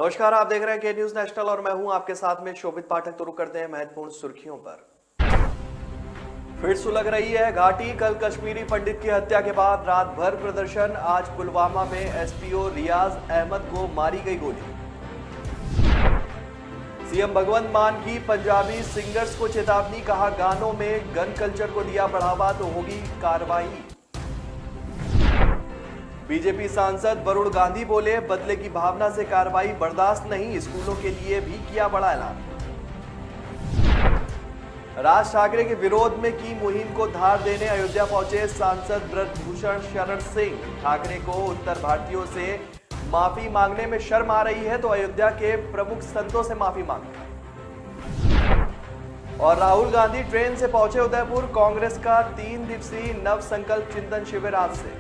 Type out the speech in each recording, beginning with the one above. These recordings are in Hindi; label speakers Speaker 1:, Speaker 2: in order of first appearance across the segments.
Speaker 1: नमस्कार, आप देख रहे हैं के न्यूज नेशनल और मैं हूं आपके साथ में शोभित पाठक। तो रुक करते हैं महत्वपूर्ण सुर्खियों पर। फिर सुलग रही है घाटी। कल कश्मीरी पंडित की हत्या के बाद रात भर प्रदर्शन। आज पुलवामा में एसपीओ रियाज अहमद को मारी गई गोली। सीएम भगवंत मान की पंजाबी सिंगर्स को चेतावनी। कहा, गानों में गन कल्चर को दिया बढ़ावा तो होगी कार्रवाई। बीजेपी सांसद वरुण गांधी बोले, बदले की भावना से कार्रवाई बर्दाश्त नहीं। स्कूलों के लिए भी किया बड़ा ऐलान। राज ठाकरे के विरोध में की मुहिम को धार देने अयोध्या पहुंचे सांसद ब्रजभूषण शरण सिंह। ठाकरे को उत्तर भारतीयों से माफी मांगने में शर्म आ रही है तो अयोध्या के प्रमुख संतों से माफी मांगे। और राहुल गांधी ट्रेन से पहुंचे उदयपुर। कांग्रेस का 3 दिवसीय नव संकल्प चिंतन शिविर आज से।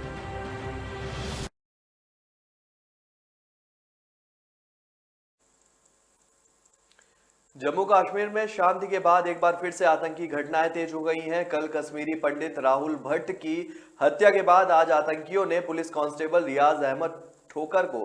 Speaker 1: जम्मू कश्मीर में शांति के बाद एक बार फिर से आतंकी घटनाएं तेज हो गई हैं। कल कश्मीरी पंडित राहुल भट्ट की हत्या के बाद आज आतंकियों ने पुलिस कांस्टेबल रियाज अहमद ठोकर को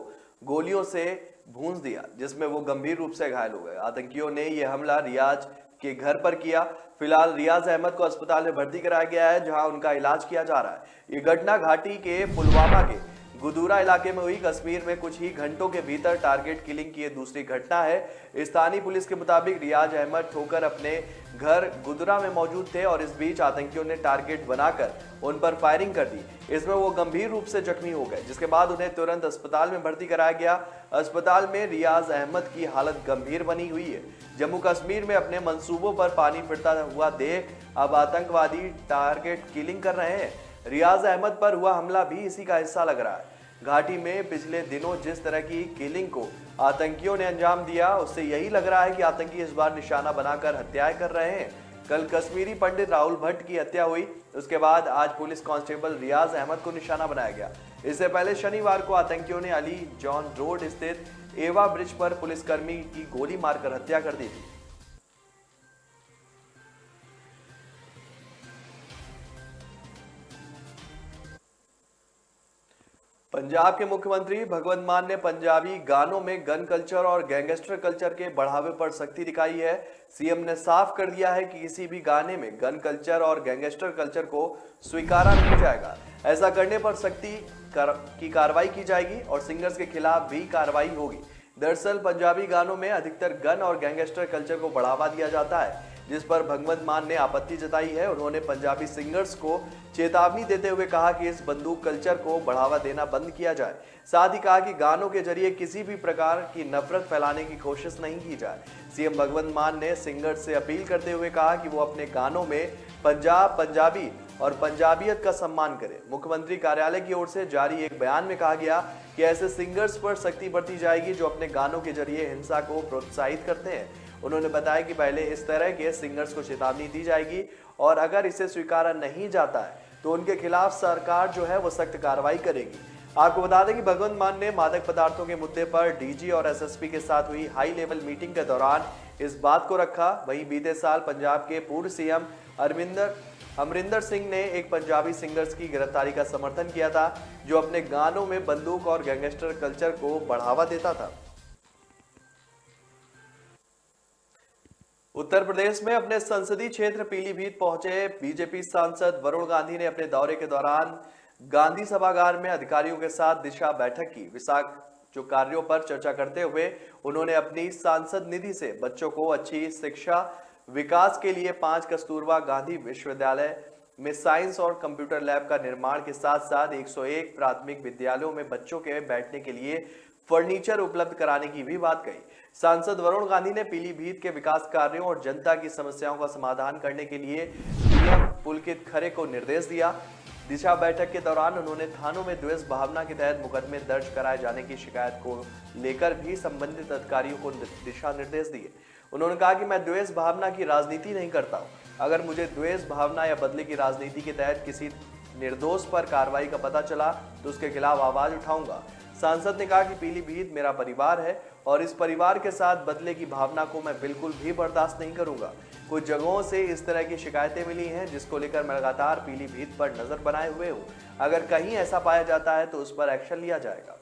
Speaker 1: गोलियों से भूंस दिया, जिसमें वो गंभीर रूप से घायल हो गए। आतंकियों ने यह हमला रियाज के घर पर किया। फिलहाल रियाज अहमद को अस्पताल में भर्ती कराया गया है, जहां उनका इलाज किया जा रहा है। ये घटना घाटी के पुलवामा के गुदूरा इलाके में हुई। कश्मीर में कुछ ही घंटों के भीतर टारगेट किलिंग की यह दूसरी घटना है। स्थानीय पुलिस के मुताबिक रियाज अहमद ठोकर अपने घर गुदरा में मौजूद थे और इस बीच आतंकियों ने टारगेट बनाकर उन पर फायरिंग कर दी। इसमें वो गंभीर रूप से जख्मी हो गए, जिसके बाद उन्हें तुरंत अस्पताल में भर्ती कराया गया। अस्पताल में रियाज अहमद की हालत गंभीर बनी हुई है। जम्मू कश्मीर में अपने मंसूबों पर पानी फिरता हुआ देख अब आतंकवादी टारगेट किलिंग कर रहे हैं। रियाज अहमद पर हुआ हमला भी इसी का हिस्सा लग रहा है। घाटी में पिछले दिनों जिस तरह की किलिंग को आतंकियों ने अंजाम दिया, उससे यही लग रहा है कि आतंकी इस बार निशाना बनाकर हत्याएं कर रहे हैं। कल कश्मीरी पंडित राहुल भट्ट की हत्या हुई, उसके बाद आज पुलिस कांस्टेबल रियाज अहमद को निशाना बनाया गया। इससे पहले शनिवार को आतंकियों ने अली जॉन रोड स्थित एवा ब्रिज पर पुलिसकर्मी की गोली मारकर हत्या कर दी थी। पंजाब के मुख्यमंत्री भगवंत मान ने पंजाबी गानों में गन कल्चर और गैंगस्टर कल्चर के बढ़ावे पर सख्ती दिखाई है। सीएम ने साफ कर दिया है कि किसी भी गाने में गन कल्चर और गैंगस्टर कल्चर को स्वीकारा नहीं जाएगा। ऐसा करने पर सख्ती की कार्रवाई की जाएगी और सिंगर्स के खिलाफ भी कार्रवाई होगी। दरअसल पंजाबी गानों में अधिकतर गन और गैंगस्टर कल्चर को बढ़ावा दिया जाता है, जिस पर भगवंत मान ने आपत्ति जताई है। उन्होंने पंजाबी सिंगर्स को चेतावनी देते हुए कहा कि इस बंदूक कल्चर को बढ़ावा देना बंद किया जाए। साथ ही कहा कि गानों के जरिए किसी भी प्रकार की नफरत फैलाने की कोशिश नहीं की जाए। सीएम भगवंत मान ने सिंगर्स से अपील करते हुए कहा कि वो अपने गानों में पंजाब, पंजाबी और पंजाबियत का सम्मान करें। मुख्यमंत्री कार्यालय की ओर से जारी एक बयान में कहा गया कि ऐसे सिंगर्स पर सख्ती बरती जाएगी जो अपने गानों के जरिए हिंसा को प्रोत्साहित करते हैं। उन्होंने बताया कि पहले इस तरह के सिंगर्स को चेतावनी दी जाएगी और अगर इसे स्वीकारा नहीं जाता है तो उनके खिलाफ सरकार जो है वो सख्त कार्रवाई करेगी। आपको बता दें कि भगवंत मान ने मादक पदार्थों के मुद्दे पर डीजी और एसएसपी के साथ हुई हाई लेवल मीटिंग के दौरान इस बात को रखा। वहीं बीते साल पंजाब के पूर्व सीएम अमरिंदर सिंह ने एक पंजाबी सिंगर्स की गिरफ्तारी का समर्थन किया था, जो अपने गानों में बंदूक और गैंगस्टर कल्चर को बढ़ावा देता था। उत्तर प्रदेश में अपने संसदीय क्षेत्र पीलीभीत पहुंचे बीजेपी सांसद वरुण गांधी ने अपने दौरे के दौरान गांधी सभागार में अधिकारियों के साथ दिशा बैठक की। विकास जो कार्यों पर चर्चा करते हुए उन्होंने अपनी सांसद निधि से बच्चों को अच्छी शिक्षा विकास के लिए 5 कस्तूरबा गांधी विश्वविद्यालय में साइंस और कंप्यूटर लैब का निर्माण के साथ साथ 101 प्राथमिक विद्यालयों में बच्चों के बैठने के लिए फर्नीचर उपलब्ध कराने की भी बात कही। सांसद वरुण गांधी ने पीलीभीत के विकास कार्यों और जनता की समस्याओं का समाधान करने के लिए डीएम पुलकित खरे को निर्देश दिया। दिशा बैठक के दौरान उन्होंने थानों में द्वेष भावना के तहत मुकदमे दर्ज कराए जाने की शिकायत को लेकर भी संबंधित अधिकारियों को दिशा निर्देश दिए। उन्होंने कहा कि मैं द्वेष भावना की राजनीति नहीं करता हूं। अगर मुझे द्वेष भावना या बदले की राजनीति के तहत किसी निर्दोष पर कार्रवाई का पता चला तो उसके खिलाफ आवाज उठाऊंगा। सांसद ने कहा कि पीलीभीत मेरा परिवार है और इस परिवार के साथ बदले की भावना को मैं बिल्कुल भी बर्दाश्त नहीं करूंगा। कुछ जगहों से इस तरह की शिकायतें मिली हैं, जिसको लेकर मैं लगातार पीलीभीत पर नजर बनाए हुए हूं। अगर कहीं ऐसा पाया जाता है तो उस पर एक्शन लिया जाएगा।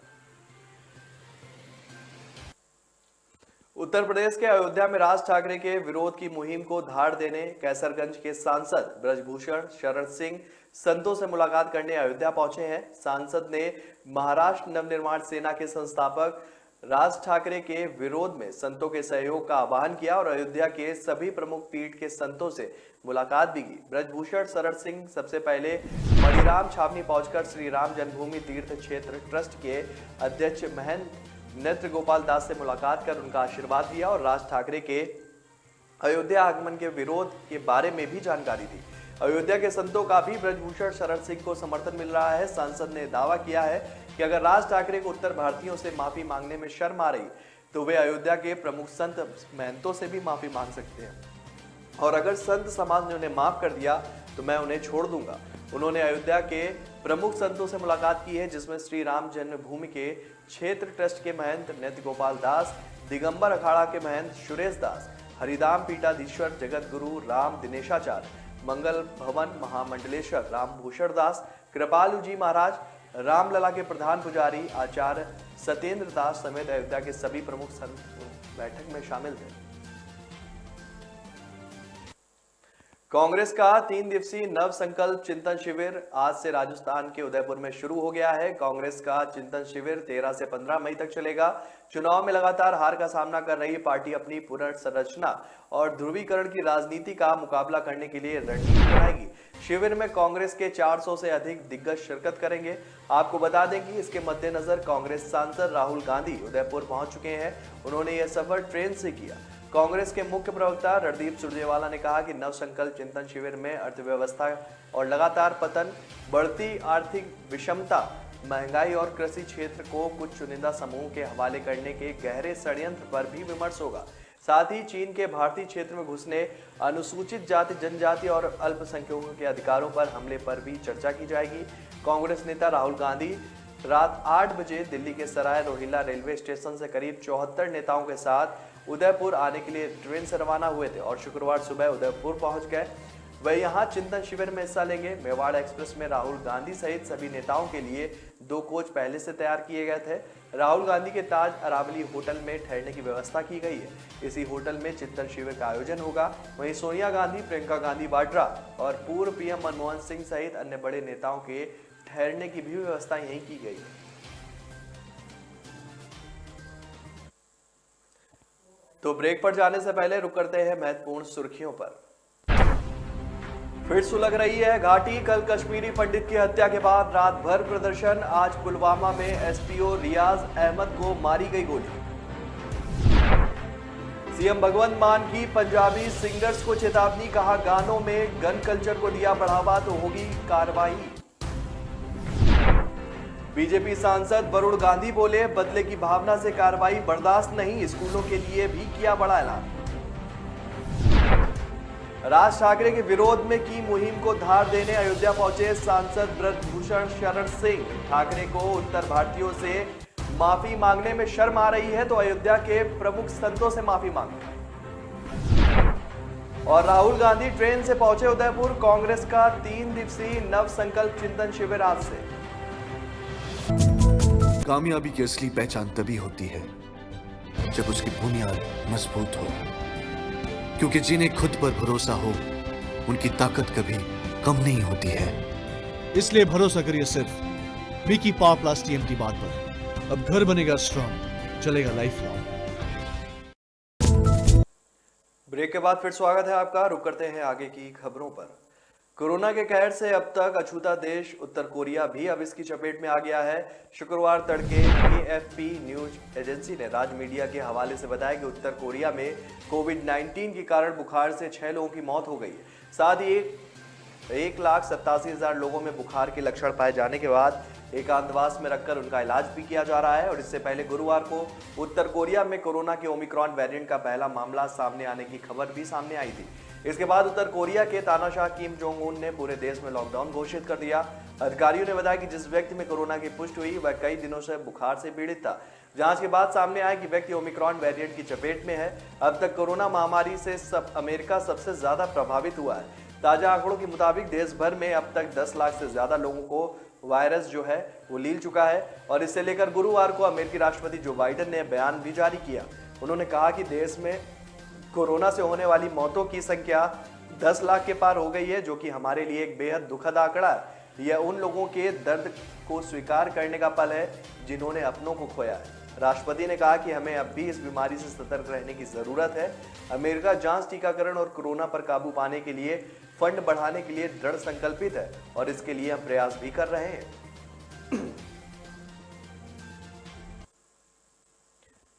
Speaker 1: उत्तर प्रदेश के अयोध्या में राज ठाकरे के विरोध की मुहिम को धार देने कैसरगंज के सांसद ब्रजभूषण शरण सिंह संतों से मुलाकात करने अयोध्या पहुंचे हैं। सांसद ने महाराष्ट्र नवनिर्माण सेना के संस्थापक राज ठाकरे के विरोध में संतों के सहयोग का आह्वान किया और अयोध्या के सभी प्रमुख पीठ के संतों से मुलाकात भी की। ब्रजभूषण शरण सिंह सबसे पहले मणिराम छावनी पहुंचकर श्री राम जन्मभूमि तीर्थ क्षेत्र ट्रस्ट के अध्यक्ष महंत नेत्र गोपाल दास से मुलाकात कर उनका आशीर्वाद दिया और राज ठाकरे के अयोध्या आगमन के विरोध के बारे में भी जानकारी दी। अयोध्या के संतों का भी ब्रजभूषण शरण सिंह को समर्थन मिल रहा है। सांसद ने दावा किया है कि अगर राज ठाकरे को उत्तर भारतीयों से माफी मांगने में शर्म आ रही तो वे अयोध्या के प्रमुख संत महंतों से भी माफी मांग सकते हैं और अगर संत समाज ने उन्हें माफ कर दिया तो मैं उन्हें छोड़ दूंगा। उन्होंने अयोध्या के प्रमुख संतों से मुलाकात की है, जिसमें श्री राम जन्मभूमि के क्षेत्र ट्रस्ट के महंत नित्य गोपाल दास, दिगंबर अखाड़ा के महंत सुरेश दास, हरिदाम पीठाधीश्वर जगत गुरु राम दिनेशाचार्य, मंगल भवन महामंडलेश्वर रामभूषण दास, कृपालु जी महाराज, रामलला के प्रधान पुजारी आचार्य सत्येंद्र दास समेत अयोध्या के सभी प्रमुख संत बैठक में शामिल थे। कांग्रेस का 3 दिवसीय नव संकल्प चिंतन शिविर आज से राजस्थान के उदयपुर में शुरू हो गया है। कांग्रेस का चिंतन शिविर 13 से 15 मई तक चलेगा। चुनाव में लगातार हार का सामना कर रही पार्टी अपनी पुनर्संरचना और ध्रुवीकरण की राजनीति का मुकाबला करने के लिए रणनीति बनाएगी। शिविर में कांग्रेस के 400 से अधिक दिग्गज शिरकत करेंगे। आपको बता दें कि इसके मद्देनजर कांग्रेस सांसद राहुल गांधी उदयपुर पहुंच चुके हैं। उन्होंने यह सफर ट्रेन से किया। कांग्रेस के मुख्य प्रवक्ता रणदीप सुरजेवाला ने कहा कि नव संकल्प चिंतन शिविर में अर्थव्यवस्था और लगातार पतन, बढ़ती आर्थिक विषमता, महंगाई और कृषि क्षेत्र को कुछ चुनिंदा समूह के हवाले करने के गहरे षड्यंत्र पर भी विमर्श होगा। साथ ही चीन के भारतीय क्षेत्र में घुसने, अनुसूचित जाति जनजाति और अल्पसंख्यकों के अधिकारों पर हमले पर भी चर्चा की जाएगी। कांग्रेस नेता राहुल गांधी रात 8 बजे दिल्ली के सराय रोहिल्ला रेलवे स्टेशन से करीब 74 नेताओं के साथ उदयपुर आने के लिए ट्रेन से रवाना हुए थे और शुक्रवार सुबह उदयपुर पहुंच गए। वह यहां चिंतन शिविर में हिस्सा लेंगे। मेवाड़ एक्सप्रेस में राहुल गांधी सहित सभी नेताओं के लिए 2 कोच पहले से तैयार किए गए थे। राहुल गांधी के ताज अरावली होटल में ठहरने की व्यवस्था की गई है। इसी होटल में चिंतन शिविर का आयोजन होगा। वहीं सोनिया गांधी, प्रियंका गांधी वाड्रा और पूर्व पीएम मनमोहन सिंह सहित अन्य बड़े नेताओं के ठहरने की भी व्यवस्था यहीं की गई है। तो ब्रेक पर जाने से पहले रुक करते हैं महत्वपूर्ण सुर्खियों पर। फिर सुलग रही है घाटी। कल कश्मीरी पंडित की हत्या के बाद रात भर प्रदर्शन। आज पुलवामा में एसपीओ रियाज अहमद को मारी गई गोली। सीएम भगवंत मान की पंजाबी सिंगर्स को चेतावनी, कहा गानों में गन कल्चर को दिया बढ़ावा तो होगी कार्रवाई। बीजेपी सांसद वरुण गांधी बोले, बदले की भावना से कार्रवाई बर्दाश्त नहीं, स्कूलों के लिए भी किया बड़ा ऐलान। राज ठाकरे के विरोध में की मुहिम को धार देने अयोध्या पहुंचे सांसद ब्रजभूषण शरण सिंह। ठाकरे को उत्तर भारतीयों से माफी मांगने में शर्म आ रही है तो अयोध्या के प्रमुख संतों से माफी मांगे। और राहुल गांधी ट्रेन से पहुंचे उदयपुर। कांग्रेस का 3 दिवसीय नव संकल्प चिंतन शिविर आज से।
Speaker 2: कामयाबी की असली पहचान तभी होती है जब उसकी बुनियाद मजबूत हो, क्योंकि जिन्हें खुद पर भरोसा हो उनकी ताकत कभी कम नहीं होती है।
Speaker 3: इसलिए भरोसा करिए सिर्फ मिकी पावर प्लस टीएमटी बात पर। अब घर बनेगा स्ट्रॉन्ग, चलेगा लाइफ लॉन्ग।
Speaker 1: ब्रेक के बाद फिर स्वागत है आपका। रुक करते हैं आगे की खबरों पर। कोरोना के कहर से अब तक अछूता देश उत्तर कोरिया भी अब इसकी चपेट में आ गया है। शुक्रवार तड़के एएफपी न्यूज एजेंसी ने राज्य मीडिया के हवाले से बताया कि उत्तर कोरिया में कोविड-19 के कारण बुखार से 6 लोगों की मौत हो गई है। साथ ही 1,87,000 लोगों में बुखार के लक्षण पाए जाने के बाद एकांतवास में रखकर उनका इलाज भी किया जा रहा है। और इससे पहले गुरुवार को उत्तर कोरिया में कोरोना के ओमिक्रॉन वेरिएंट का पहला मामला सामने आने की खबर भी सामने आई थी। इसके बाद उत्तर कोरिया के तानाशाह किम जोंग उन ने पूरे देश में लॉकडाउन घोषित कर दिया। अधिकारियों ने बताया कि जिस व्यक्ति में कोरोना की पुष्टि हुई वह कई दिनों से बुखार से पीड़ित था। जांच के बाद सामने आया कि व्यक्ति ओमिक्रॉन वेरिएंट की चपेट में है। अब तक कोरोना महामारी से अमेरिका सबसे ज्यादा प्रभावित हुआ है। ताजा आंकड़ों के मुताबिक देश भर में अब तक 10 लाख से ज्यादा लोगों को वायरस जो है वो लील चुका है। और इसे लेकर गुरुवार को अमेरिकी राष्ट्रपति जो बाइडेन ने बयान भी जारी किया। उन्होंने कहा कि देश में कोरोना से होने वाली मौतों की संख्या 10 लाख के पार हो गई है, जो कि हमारे लिए एक बेहद दुखद आंकड़ा है। यह उन लोगों के दर्द को स्वीकार करने का पल है जिन्होंने अपनों को खोया है। राष्ट्रपति ने कहा कि हमें अब भी इस बीमारी से सतर्क रहने की जरूरत है। अमेरिका जांच, टीकाकरण और कोरोना पर काबू पाने के लिए फंड बढ़ाने के लिए दृढ़ संकल्पित है और इसके लिए हम प्रयास भी कर रहे हैं।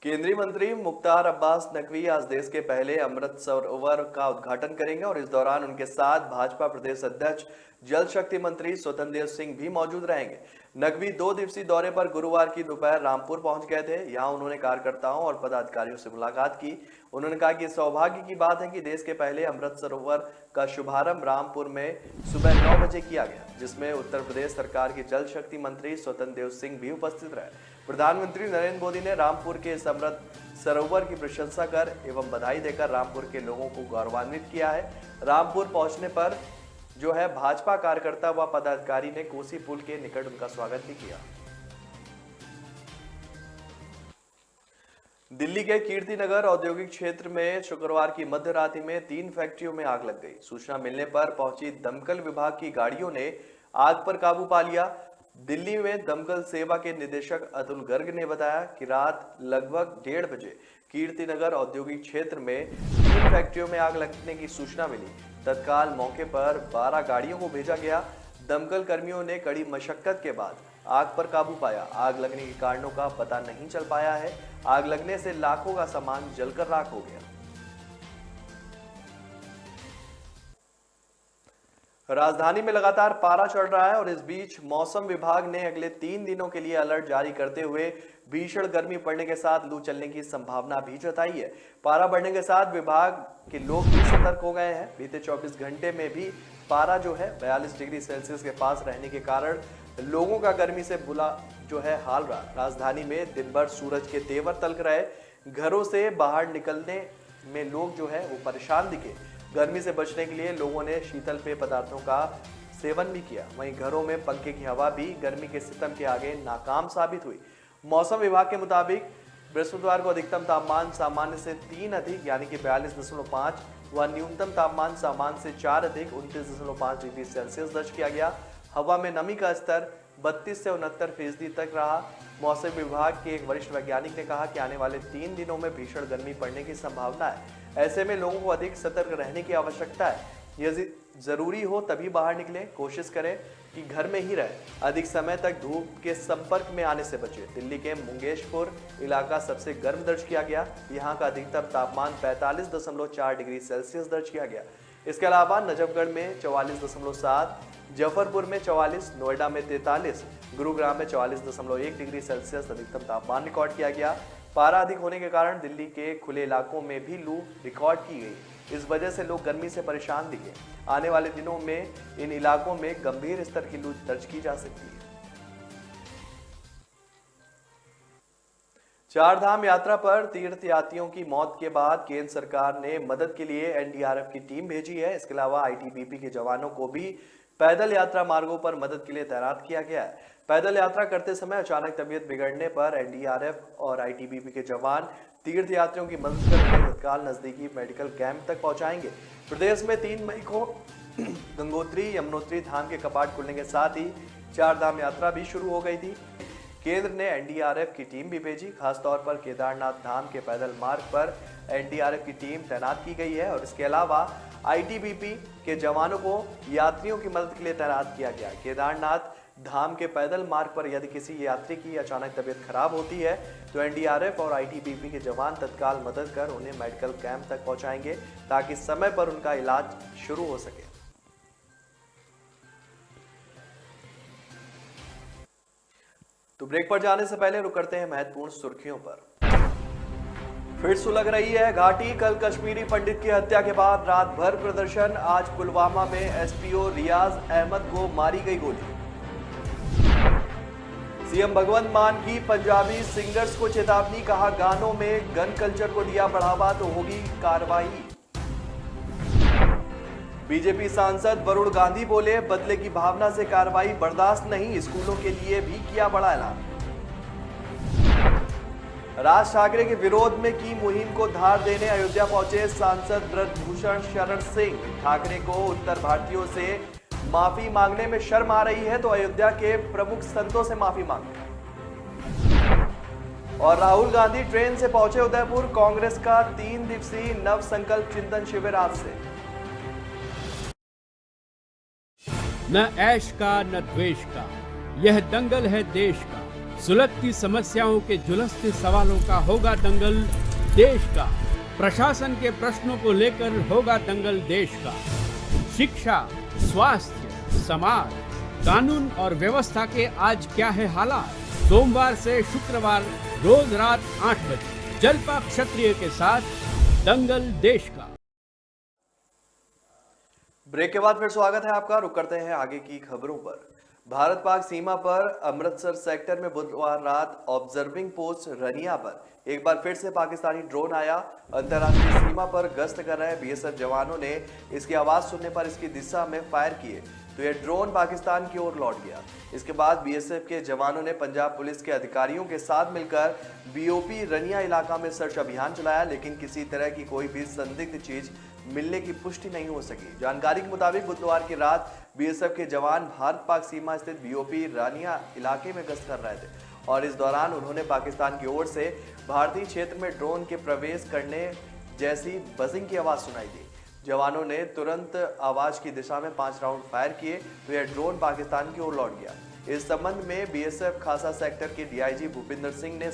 Speaker 1: केंद्रीय मंत्री मुख्तार अब्बास नकवी आज देश के पहले अमृत सरोवर का उद्घाटन करेंगे और इस दौरान उनके साथ भाजपा प्रदेश अध्यक्ष जल शक्ति मंत्री स्वतंत्र देव सिंह भी मौजूद रहेंगे। नकवी 2 दिवसीय दौरे पर गुरुवार की दोपहर रामपुर पहुंच गए थे। यहां उन्होंने कार्यकर्ताओं और पदाधिकारियों से मुलाकात की। उन्होंने कहा कि सौभाग्य की बात है कि देश के पहले अमृत सरोवर का शुभारंभ रामपुर में सुबह 9 बजे किया गया, जिसमें उत्तर प्रदेश सरकार के जल शक्ति मंत्री स्वतंत्र देव सिंह भी उपस्थित रहे। प्रधानमंत्री नरेंद्र मोदी ने रामपुर के इस अमृत सरोवर की प्रशंसा कर एवं बधाई देकर रामपुर के लोगों को गौरवान्वित किया है। रामपुर पहुंचने पर जो है भाजपा कार्यकर्ता व पदाधिकारी ने कोसी पुल के निकट उनका स्वागत भी किया। दिल्ली के कीर्तिनगर औद्योगिक क्षेत्र में शुक्रवार की मध्य रात्रि में 3 फैक्ट्रियों में आग लग गई। सूचना मिलने पर पहुंची दमकल विभाग की गाड़ियों ने आग पर काबू पा लिया। दिल्ली में दमकल सेवा के निदेशक अतुल गर्ग ने बताया कि रात लगभग 1:30 बजे कीर्तिनगर औद्योगिक क्षेत्र में 3 फैक्ट्रियों में आग लगने की सूचना मिली। तत्काल मौके पर 12 गाड़ियों को भेजा गया। दमकल कर्मियों ने कड़ी मशक्कत के बाद आग पर काबू पाया। आग लगने के कारणों का पता नहीं चल पाया है। आग लगने से लाखों का सामान जलकर राख हो गया। राजधानी में लगातार पारा चढ़ रहा है और इस बीच मौसम विभाग ने अगले 3 दिनों के लिए अलर्ट जारी करते हुए भीषण गर्मी पड़ने के साथ लू चलने की संभावना भी जताई है। पारा बढ़ने के साथ विभाग के लोग भी सतर्क हो गए हैं। बीते 24 घंटे में भी पारा जो है 42 डिग्री सेल्सियस के पास रहने के कारण लोगों का गर्मी से बुरा जो है हाल रहा। राजधानी में दिन भर सूरज के तेवर तलक रहे। घरों से बाहर निकलने में लोग जो है वो परेशान दिखे। गर्मी से बचने के लिए लोगों ने शीतल पेय पदार्थों का सेवन भी किया। वहीं घरों में पंखे की हवा भी गर्मी के सितम के आगे नाकाम साबित हुई। मौसम विभाग के मुताबिक बृहस्पतिवार को अधिकतम तापमान सामान्य से 3 अधिक यानी कि 42.5 व न्यूनतम तापमान सामान्य से 4 अधिक 29.5 डिग्री सेल्सियस दर्ज किया गया। हवा में नमी का स्तर 32 से 69% तक रहा। मौसम विभाग के एक वरिष्ठ वैज्ञानिक ने कहा कि आने वाले 3 दिनों में भीषण गर्मी पड़ने की संभावना है। ऐसे में लोगों को अधिक सतर्क रहने की आवश्यकता है। यदि जरूरी हो तभी बाहर निकलें। कोशिश करें कि घर में ही रहें। अधिक समय तक धूप के संपर्क में आने से बचें। दिल्ली के मुंगेशपुर इलाका सबसे गर्म दर्ज किया गया। यहाँ का अधिकतम तापमान 45.4 डिग्री सेल्सियस दर्ज किया गया। इसके अलावा नजफगढ़ में 44.7, जफरपुर में 44, नोएडा में 43, गुरुग्राम में 44.1 डिग्री सेल्सियस अधिकतम तापमान रिकॉर्ड किया गया। पारा अधिक होने के कारण दिल्ली के खुले इलाकों में भी लू रिकॉर्ड की गई। इस वजह से लोग गर्मी से परेशान दिखे। आने वाले दिनों में इन इलाकों में गंभीर स्तर की लू दर्ज की जा सकती है। चारधाम यात्रा पर तीर्थयात्रियों की मौत के बाद केंद्र सरकार ने मदद के लिए एनडीआरएफ की टीम भेजी है। इसके अलावा आईटीबीपी के जवानों को भी पैदल यात्रा मार्गों पर मदद के लिए तैनात किया गया है। पैदल यात्रा करते समय अचानक तबीयत बिगड़ने पर एनडीआरएफ और आईटीबीपी के जवान तीर्थयात्रियों की मदद करने तत्काल नजदीकी मेडिकल कैंप तक पहुंचाएंगे। प्रदेश में 3 मई को गंगोत्री यमुनोत्री धाम के कपाट खुलने के साथ ही चारधाम यात्रा भी शुरू हो गई थी। केंद्र ने एनडीआरएफ की टीम भी भेजी। खासतौर पर केदारनाथ धाम के पैदल मार्ग पर एनडीआरएफ की टीम तैनात की गई है और इसके अलावा आईटीबीपी के जवानों को यात्रियों की मदद के लिए तैनात किया गया। केदारनाथ धाम के पैदल मार्ग पर यदि किसी यात्री की अचानक तबीयत खराब होती है तो एनडीआरएफ और आईटीबीपी के जवान तत्काल मदद कर उन्हें मेडिकल कैंप तक पहुंचाएंगे ताकि समय पर उनका इलाज शुरू हो सके। तो ब्रेक पर जाने से पहले रुक करते हैं महत्वपूर्ण सुर्खियों पर। फिर सुलग रही है घाटी। कल कश्मीरी पंडित की हत्या के बाद रात भर प्रदर्शन। आज पुलवामा में एसपीओ रियाज अहमद को मारी गई गोली। सीएम भगवंत मान की पंजाबी सिंगर्स को चेतावनी। कहा गानों में गन कल्चर को दिया बढ़ावा तो होगी कार्रवाई। बीजेपी सांसद वरुण गांधी बोले बदले की भावना से कार्रवाई बर्दाश्त नहीं। स्कूलों के लिए भी किया बड़ा ऐलान। राज ठाकरे के विरोध में की मुहिम को धार देने अयोध्या पहुंचे सांसद ब्रजभूषण शरण सिंह। ठाकरे को उत्तर भारतीयों से माफी मांगने में शर्म आ रही है तो अयोध्या के प्रमुख संतों से माफी मांगे। और राहुल गांधी ट्रेन से पहुंचे उदयपुर। कांग्रेस का 3 दिवसीय नव संकल्प चिंतन शिविर आज से।
Speaker 4: न ऐश का न द्वेष का, यह दंगल है देश का। सुलगती समस्याओं के जुलसते सवालों का होगा दंगल देश का। प्रशासन के प्रश्नों को लेकर होगा दंगल देश का। शिक्षा, स्वास्थ्य, समाज, कानून और व्यवस्था के आज क्या है हालात। सोमवार से शुक्रवार रोज रात 8 बजे जलपा क्षत्रिय के साथ दंगल देश का।
Speaker 1: ब्रेक के बाद फिर स्वागत है आपका। रुक करते हैं आगे की खबरों पर। भारत पाक सीमा पर अमृतसर सेक्टर में बुधवार रात ऑब्जर्विंग पोस्ट रनिया पर एक बार फिर से पाकिस्तानी ड्रोन आया। अंतर्राष्ट्रीय सीमा पर गश्त कर रहे बीएसएफ जवानों ने इसकी आवाज सुनने पर इसकी दिशा में फायर किए तो यह ड्रोन पाकिस्तान की ओर लौट गया। इसके बाद बीएसएफ के जवानों ने पंजाब पुलिस के अधिकारियों के साथ मिलकर बीओपी रनिया इलाका में सर्च अभियान चलाया, लेकिन किसी तरह की कोई भी संदिग्ध चीज मिलने की पुष्टि नहीं हो सकी। जानकारी के मुताबिक बुधवार की रात बीएसएफ के जवान भारत पाक सीमा स्थित बीओपी रानिया इलाके में गश्त कर रहे थे और इस दौरान उन्होंने पाकिस्तान की ओर से भारतीय क्षेत्र में ड्रोन के प्रवेश करने जैसी बजिंग की आवाज सुनाई दी। जवानों ने तुरंत आवाज की दिशा में 5 राउंड फायर किए तो यह ड्रोन पाकिस्तान की ओर लौट गया। इस संबंध में बीएसएफ खासा सेक्टर के डीआईजी भूपिंदर सिंह ने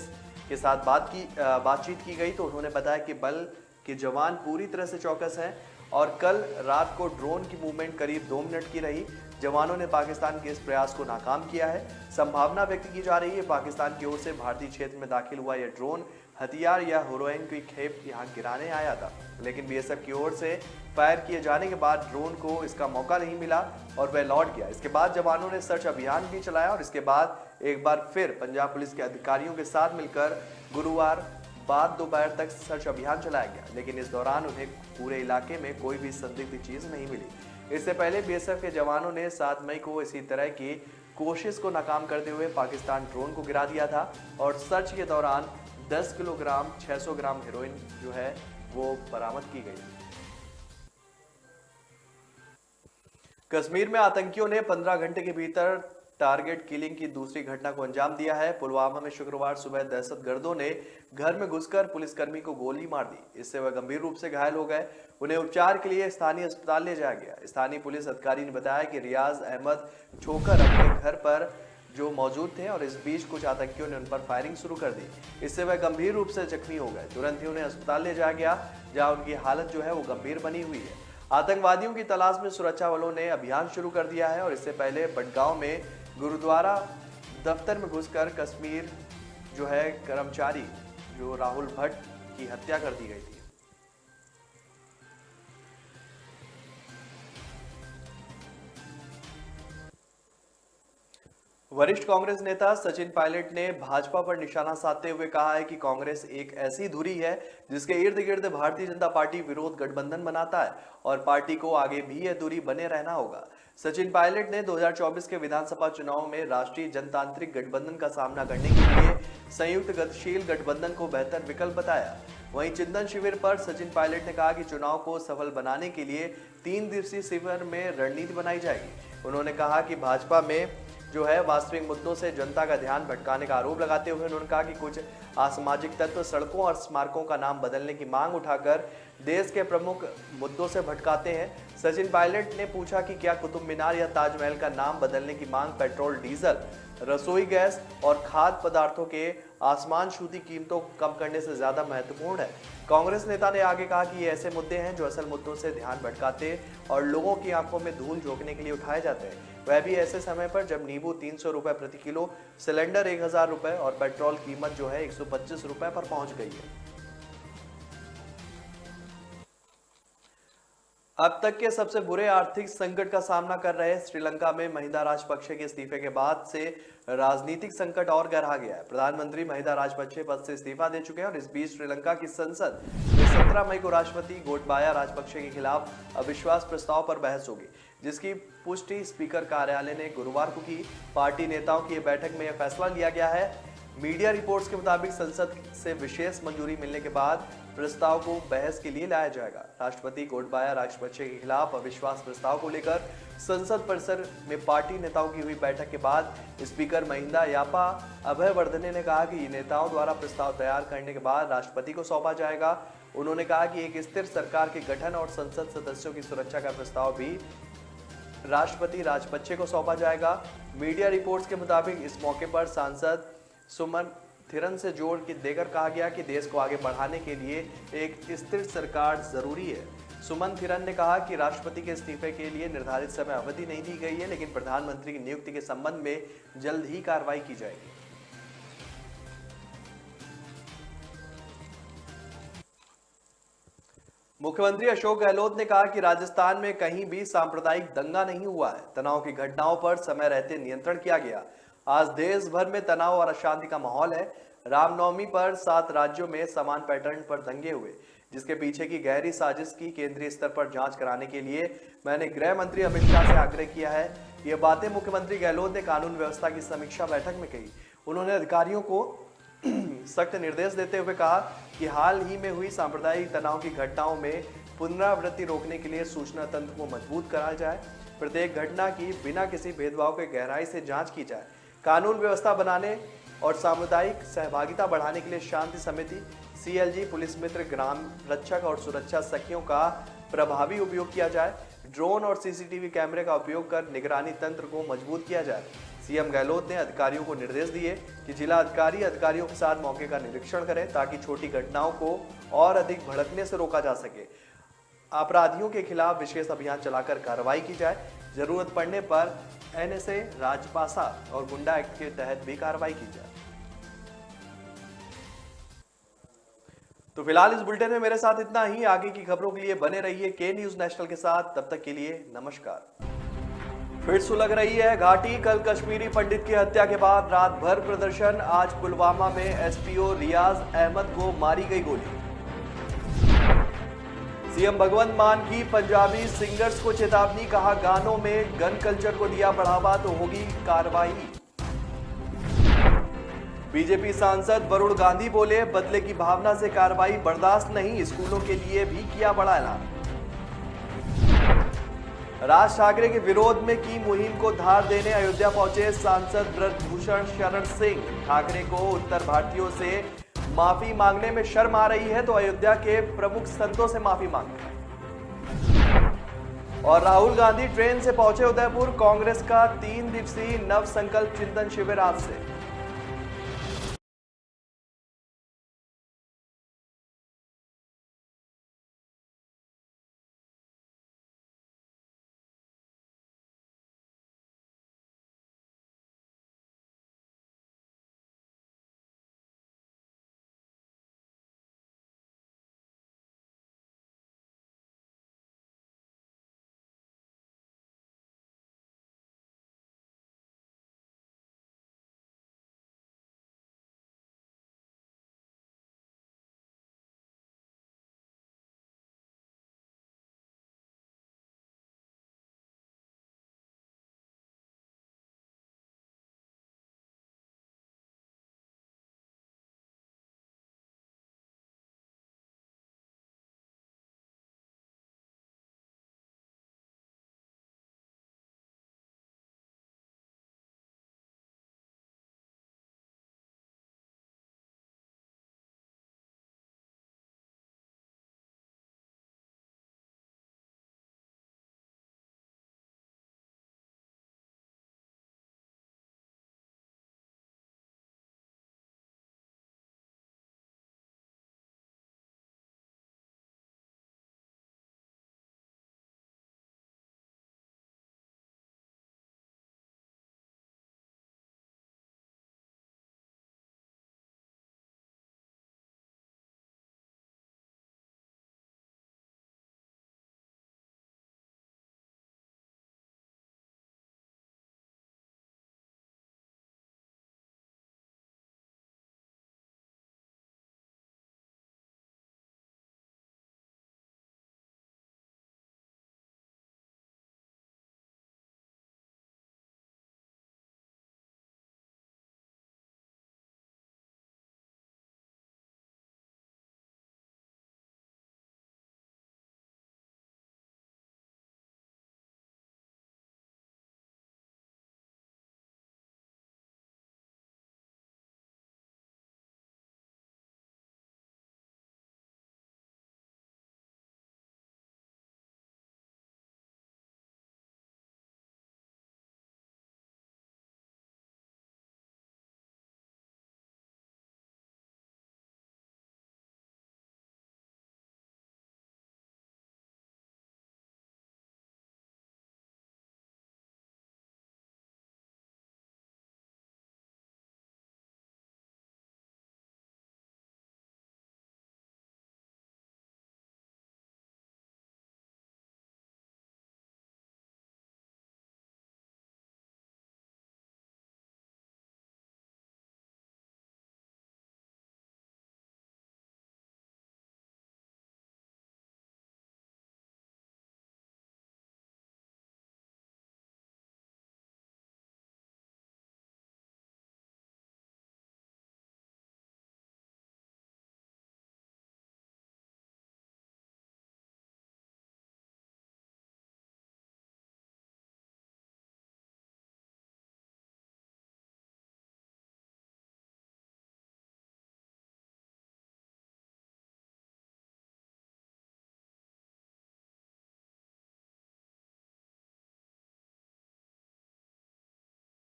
Speaker 1: के साथ बातचीत की गई तो उन्होंने बताया कि बल के जवान पूरी तरह से चौकस हैं और कल रात को ड्रोन की मूवमेंट करीब 2 मिनट की रही। जवानों ने पाकिस्तान के इस प्रयास को नाकाम किया है। संभावना व्यक्त की जा रही है पाकिस्तान की ओर से भारतीय क्षेत्र में दाखिल हुआ यह ड्रोन हथियार या हेरोइन की खेप यहां गिराने आया था, लेकिन बीएसएफ की ओर से फायर किए जाने के बाद ड्रोन को इसका मौका नहीं मिला और वह लौट गया। इसके बाद जवानों ने सर्च अभियान भी चलाया और इसके बाद एक बार फिर पंजाब पुलिस के अधिकारियों के साथ मिलकर गुरुवार बाद दोपहर तक सर्च अभियान चलाया गया, लेकिन इस दौरान उन्हें पूरे इलाके में कोई भी संदिग्ध चीज नहीं मिली। इससे पहले बीएसएफ के जवानों ने 7 मई को इसी तरह की कोशिश को नाकाम करते हुए पाकिस्तान ड्रोन को गिरा दिया था और सर्च के दौरान 10 किलोग्राम 600 ग्राम हेरोइन जो है वो बरामद की गई। कश्मीर में आतंकियों ने 15 घंटे के भीतर टारगेट किलिंग की दूसरी घटना को अंजाम दिया है। पुलवामा में शुक्रवार सुबह दहशतगर्दों ने घर में घुसकर पुलिसकर्मी को गोली मार दी। इससे वह गंभीर रूप से घायल हो गए। उन्हें उपचार के लिए स्थानीय अस्पताल ले जाया गया। स्थानीय पुलिस अधिकारी ने बताया कि रियाज अहमद छोकर अपने घर पर जो मौजूद थे और इस बीच कुछ आतंकियों ने उन पर फायरिंग शुरू कर दी। इससे वह गंभीर रूप से जख्मी हो गए। तुरंत ही उन्हें अस्पताल ले जाया गया जहां उनकी हालत जो है वो गंभीर बनी हुई है। आतंकवादियों की तलाश में सुरक्षा बलों ने अभियान शुरू कर दिया है और इससे पहले बडगांव में गुरुद्वारा दफ्तर में घुसकर कश्मीर जो है कर्मचारी जो राहुल भट्ट की हत्या कर दी गई थी। वरिष्ठ कांग्रेस नेता सचिन पायलट ने भाजपा पर निशाना साधते हुए कहा है कि कांग्रेस एक ऐसी धुरी है जिसके इर्द गिर्द भारतीय जनता पार्टी विरोध गठबंधन बनाता है और पार्टी को आगे भी यह दूरी बने रहना होगा। सचिन पायलट ने 2024 के विधानसभा चुनाव में राष्ट्रीय जनतांत्रिक गठबंधन का सामना करने के लिए संयुक्त गतिशील गठबंधन को बेहतर विकल्प बताया। वहीं चिंतन शिविर पर सचिन पायलट ने कहा कि चुनाव को सफल बनाने के लिए 3 दिवसीय शिविर में रणनीति बनाई जाएगी। उन्होंने कहा कि भाजपा में जो है वास्तविक मुद्दों से जनता का ध्यान भटकाने का आरोप लगाते हुए उन्होंने कहा कि कुछ असामाजिक तत्व सड़कों और स्मारकों का नाम बदलने की मांग उठाकर देश के प्रमुख मुद्दों से भटकाते हैं। सचिन पायलट ने पूछा कि क्या कुतुब मीनार या ताजमहल का नाम बदलने की मांग पेट्रोल, डीजल, रसोई गैस और खाद्य पदार्थों के आसमान छूती कीमतों को कम करने से ज्यादा महत्वपूर्ण है। कांग्रेस नेता ने आगे कहा कि ये ऐसे मुद्दे हैं जो असल मुद्दों से ध्यान भटकाते और लोगों की आंखों में धूल झोंकने के लिए उठाए जाते हैं, वह भी ऐसे समय पर जब नींबू 300 रुपए प्रति किलो, सिलेंडर 1000 रुपए और पेट्रोल कीमत जो है 125 रुपए पर पहुंच गई है। अब तक के सबसे बुरे आर्थिक संकट का सामना कर रहे श्रीलंका में महिंदा राजपक्षे के इस्तीफे के बाद से राजनीतिक संकट और गहरा गया है। प्रधानमंत्री महिंदा राजपक्षे पद से इस्तीफा दे चुके हैं और इस बीच श्रीलंका की संसद में 17 मई को राष्ट्रपति गोटबाया राजपक्षे के खिलाफ अविश्वास प्रस्ताव पर बहस होगी, जिसकी पुष्टि स्पीकर कार्यालय ने गुरुवार को की। पार्टी नेताओं की बैठक में यह फैसला लिया गया है मीडिया रिपोर्ट्स के मुताबिक संसद से विशेष मंजूरी मिलने के बाद प्रस्ताव को बहस के लिए लाया जाएगा। राष्ट्रपति गोटबाया राजपक्षे के खिलाफ अविश्वास प्रस्ताव को लेकर संसद परिसर में पार्टी नेताओं की हुई बैठक के बाद स्पीकर महिंदा यापा अभयवर्धने ने कहा कि नेताओं द्वारा प्रस्ताव तैयार करने के बाद राष्ट्रपति को सौंपा जाएगा। उन्होंने कहा कि एक स्थिर सरकार के गठन और संसद सदस्यों की सुरक्षा का प्रस्ताव भी राष्ट्रपति राजपक्षे को सौंपा जाएगा। मीडिया रिपोर्ट्स के मुताबिक इस मौके पर सांसद सुमन थिरन से जोड़ के देकर कहा गया कि देश को आगे बढ़ाने के लिए एक स्थिर सरकार जरूरी है। सुमन थिरन ने कहा कि राष्ट्रपति के इस्तीफे के लिए निर्धारित समय अवधि नहीं दी गई है, लेकिन प्रधानमंत्री की नियुक्ति के संबंध में जल्द ही कार्रवाई की जाएगी। मुख्यमंत्री अशोक गहलोत ने कहा कि राजस्थान में कहीं भी सांप्रदायिक दंगा नहीं हुआ है। तनाव की घटनाओं पर समय रहते नियंत्रण किया गया। आज देश भर में तनाव और अशांति का माहौल है। रामनवमी पर 7 राज्यों में समान पैटर्न पर दंगे हुए, जिसके पीछे की गहरी साजिश की केंद्रीय स्तर पर जांच कराने के लिए मैंने गृह मंत्री अमित शाह से आग्रह किया है। ये बातें मुख्यमंत्री गहलोत ने कानून व्यवस्था की समीक्षा बैठक में कही। उन्होंने अधिकारियों को सख्त निर्देश देते हुए कहा कि हाल ही में हुई सांप्रदायिक तनाव की घटनाओं में पुनरावृत्ति रोकने के लिए सूचना तंत्र को मजबूत करा जाए। प्रत्येक घटना की बिना किसी भेदभाव के गहराई से जांच की जाए। कानून व्यवस्था बनाने और सामुदायिक सहभागिता बढ़ाने के लिए शांति समिति, CLG, पुलिस मित्र, ग्राम रक्षक और सुरक्षा सखियों का प्रभावी उपयोग किया जाए। ड्रोन और CCTV कैमरे का उपयोग कर निगरानी तंत्र को मजबूत किया जाए। सीएम गहलोत ने अधिकारियों को निर्देश दिए कि जिला अधिकारियों के साथ मौके का निरीक्षण करें ताकि छोटी घटनाओं को और अधिक भड़कने से रोका जा सके। अपराधियों के खिलाफ विशेष अभियान चलाकर कार्रवाई की जाए। जरूरत पड़ने पर NSA, राजपासा और गुंडा एक्ट के तहत भी कार्रवाई की जाए। तो फिलहाल इस बुलेटिन में मेरे साथ इतना ही। आगे की खबरों के लिए बने रहिए K News नेशनल के साथ। तब तक के लिए नमस्कार। फिर सुलग रही है घाटी। कल कश्मीरी पंडित की हत्या के बाद रात भर प्रदर्शन। आज पुलवामा में SPO रियाज अहमद को मारी गई गोली। सीएम भगवंत मान की पंजाबी सिंगर्स को चेतावनी, कहा गानों में गन कल्चर को दिया बढ़ावा तो होगी कार्रवाई। बीजेपी सांसद वरुण गांधी बोले बदले की भावना से कार्रवाई बर्दाश्त नहीं, स्कूलों के लिए भी किया बड़ा ऐलान। राज ठाकरे के विरोध में की मुहिम को धार देने अयोध्या पहुंचे सांसद ब्रजभूषण शरण सिंह। ठाकरे को उत्तर भारतीयों से माफी मांगने में शर्म आ रही है तो अयोध्या के प्रमुख संतों से माफी मांगे। और राहुल गांधी ट्रेन से पहुंचे उदयपुर। कांग्रेस का 3 दिवसीय नव संकल्प चिंतन शिविर आज से।